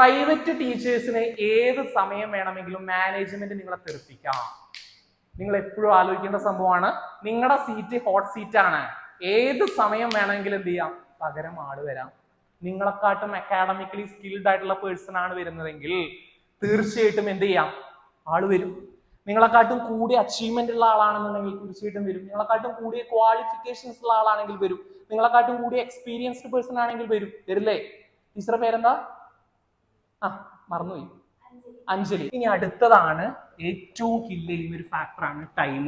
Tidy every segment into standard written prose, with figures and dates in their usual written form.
Private ടീച്ചേഴ്സിന് ഏത് സമയം വേണമെങ്കിലും മാനേജ്മെന്റ് നിങ്ങളെ തെറിപ്പിക്കാം. നിങ്ങൾ എപ്പോഴും ആലോചിക്കേണ്ട സംഭവമാണ്. നിങ്ങളുടെ സീറ്റ് ഹോട്ട് സീറ്റ് ആണ്. ഏത് സമയം വേണമെങ്കിലും എന്ത് ചെയ്യാം, പകരം ആള് വരാം. നിങ്ങളെക്കാട്ടും അക്കാഡമിക്കലി സ്കിൽഡ് ആയിട്ടുള്ള പേഴ്സൺ ആണ് വരുന്നതെങ്കിൽ തീർച്ചയായിട്ടും എന്ത് ചെയ്യാം, ആള് വരും. നിങ്ങളെക്കാട്ടും കൂടിയ അച്ചീവ്മെന്റ് ഉള്ള ആളാണെന്നുണ്ടെങ്കിൽ തീർച്ചയായിട്ടും വരും. നിങ്ങളെക്കാട്ടും കൂടിയ ക്വാളിഫിക്കേഷൻസ് ഉള്ള ആളാണെങ്കിൽ വരും. നിങ്ങളെക്കാട്ടും കൂടിയ എക്സ്പീരിയൻസ്ഡ് പേഴ്സൺ ആണെങ്കിൽ വരും. വരില്ലേ? ടീച്ചറുടെ പേരെന്താ? മറന്നുപോയി. അഞ്ജലി. ഇനി അടുത്തതാണ് ഏറ്റവും കില്ല് ചെയ്യുന്ന ഒരു ഫാക്ടറാണ് ടൈം.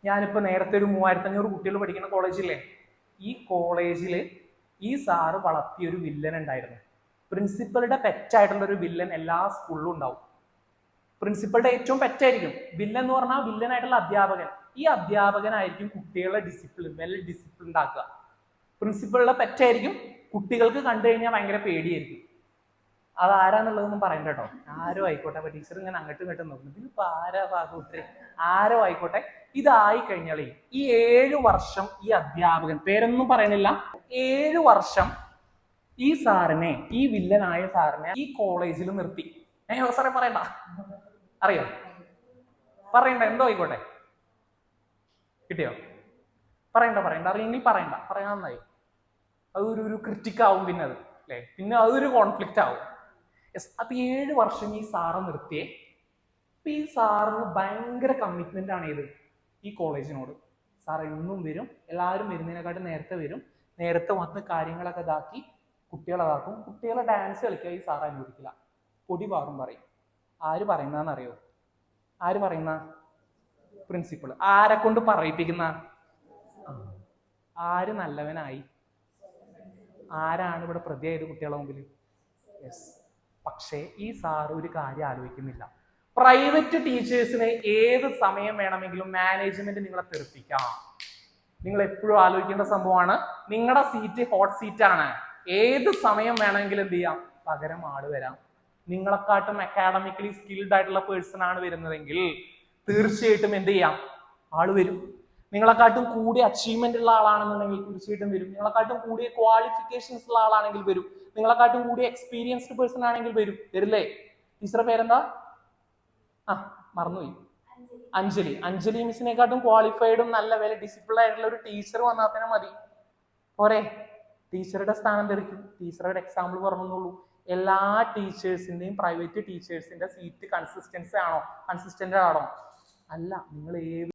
ഞാനിപ്പോ നേരത്തെ ഒരു 3500 കുട്ടികൾ പഠിക്കുന്ന കോളേജില്ലേ, ഈ കോളേജില് ഈ സാറ് വളർത്തിയ ഒരു വില്ലൻ ഉണ്ടായിരുന്നു. പ്രിൻസിപ്പളുടെ പെറ്റായിട്ടുള്ള ഒരു വില്ലൻ എല്ലാ സ്കൂളിലും ഉണ്ടാവും. പ്രിൻസിപ്പളുടെ ഏറ്റവും പെറ്റായിരിക്കും വില്ലൻ എന്ന് പറഞ്ഞാൽ വില്ലനായിട്ടുള്ള അധ്യാപകൻ. ഈ അധ്യാപകനായിരിക്കും കുട്ടികളെ വെൽ ഡിസിപ്ലിൻഡ് ആക്കുക. പ്രിൻസിപ്പളുടെ പെറ്റായിരിക്കും. കുട്ടികൾക്ക് കണ്ടു കഴിഞ്ഞാൽ ഭയങ്കര പേടിയായിരിക്കും. അത് ആരാന്നുള്ളതൊന്നും പറയണ്ട കേട്ടോ, ആരോ ആയിക്കോട്ടെ. അപ്പൊ ടീച്ചർ ഇങ്ങനെ അങ്ങോട്ടും ഇങ്ങോട്ടും നോക്കുന്നു, ഇതിപ്പോ കൂട്ടരെ ആരോ ആയിക്കോട്ടെ. ഇതായി കഴിഞ്ഞാലേ ഈ 7 വർഷം ഈ അധ്യാപകൻ, പേരൊന്നും പറയണില്ല, 7 വർഷം ഈ സാറിനെ, ഈ വില്ലനായ സാറിനെ ഈ കോളേജിൽ നിർത്തി. സാറേ പറയണ്ട, അറിയോ? പറയണ്ട, എന്തോ ആയിക്കോട്ടെ. കിട്ടിയോ? പറയണ്ട അറിയെങ്കിൽ പറയണ്ട, പറയാൻ നന്നായി. അതൊരു ക്രിറ്റിക് ആവും പിന്നെ അത്, അല്ലേ? പിന്നെ അതൊരു കോൺഫ്ലിക്റ്റ് ആവും. അപ്പൊ 7 വർഷം ഈ സാറ് നിർത്തിയേ. അപ്പൊ ഈ സാറിന് ഭയങ്കര കമ്മിറ്റ്മെന്റ് ആണ് ഇത് ഈ കോളേജിനോട്. സാർ എന്നും വരും, എല്ലാവരും വരുന്നതിനെക്കാട്ടും നേരത്തെ വരും. നേരത്തെ വന്ന് കാര്യങ്ങളൊക്കെ ഇതാക്കി കുട്ടികളെ ഇതാക്കും. കുട്ടികളെ ഡാൻസ് കളിക്കാൻ ഈ സാർ അനുവദിക്കില്ല. പൊടി പാറും പറയും. ആര് പറയുന്നതെന്ന് അറിയോ? ആര് പറയുന്ന? പ്രിൻസിപ്പൾ. ആരെ കൊണ്ട് പറയിപ്പിക്കുന്ന? ആര് നല്ലവനായി? ആരാണ് ഇവിടെ പ്രതിയായത് കുട്ടികളെ മുമ്പിൽ? യെസ്. പക്ഷേ ഈ സാറ് ഒരു കാര്യം ആലോചിക്കുന്നില്ല. പ്രൈവറ്റ് ടീച്ചേഴ്സിന് ഏത് സമയം വേണമെങ്കിലും മാനേജ്മെന്റ് നിങ്ങളെ തെറിപ്പിക്കാം. നിങ്ങൾ എപ്പോഴും ആലോചിക്കേണ്ട സംഭവമാണ്. നിങ്ങളുടെ സീറ്റ് ഹോട്ട് സീറ്റ് ആണ്. ഏത് സമയം വേണമെങ്കിലും എന്ത് ചെയ്യാം, പകരം ആള് വരാം. നിങ്ങളെക്കാട്ടും അക്കാഡമിക്കലി സ്കിൽഡ് ആയിട്ടുള്ള പേഴ്സൺ ആണ് വരുന്നതെങ്കിൽ തീർച്ചയായിട്ടും എന്ത് ചെയ്യാം, ആള് വരും. നിങ്ങളെക്കാട്ടും കൂടിയ അച്ചീവ്മെന്റ് ഉള്ള ആളാണെന്നുണ്ടെങ്കിൽ തീർച്ചയായിട്ടും വരും. നിങ്ങളെക്കാട്ടും കൂടിയ ക്വാളിഫിക്കേഷൻസ് ഉള്ള ആളാണെങ്കിൽ വരും. നിങ്ങളെക്കാട്ടും കൂടിയ എക്സ്പീരിയൻസ്ഡ് പേഴ്സൺ ആണെങ്കിൽ വരും. വരില്ലേ? ടീച്ചറുടെ പേരെന്താ? മറന്നുപോയി. അഞ്ജലി. അഞ്ജലി മിസ്സിനെക്കാട്ടും ക്വാളിഫൈഡും നല്ല വെൽ ഡിസിപ്ലിൻ ആയിട്ടുള്ള ഒരു ടീച്ചർ വന്നാൽ തന്നെ മതി, പോരെ? ടീച്ചറുടെ സ്ഥാനം ധരിക്കും. ടീച്ചറുടെ എക്സാമ്പിൾ പറഞ്ഞോളൂ. എല്ലാ ടീച്ചേഴ്സിന്റെയും, പ്രൈവറ്റ് ടീച്ചേഴ്സിന്റെ സീറ്റ് കൺസിസ്റ്റന്റ് ആണോ? അല്ല. നിങ്ങൾ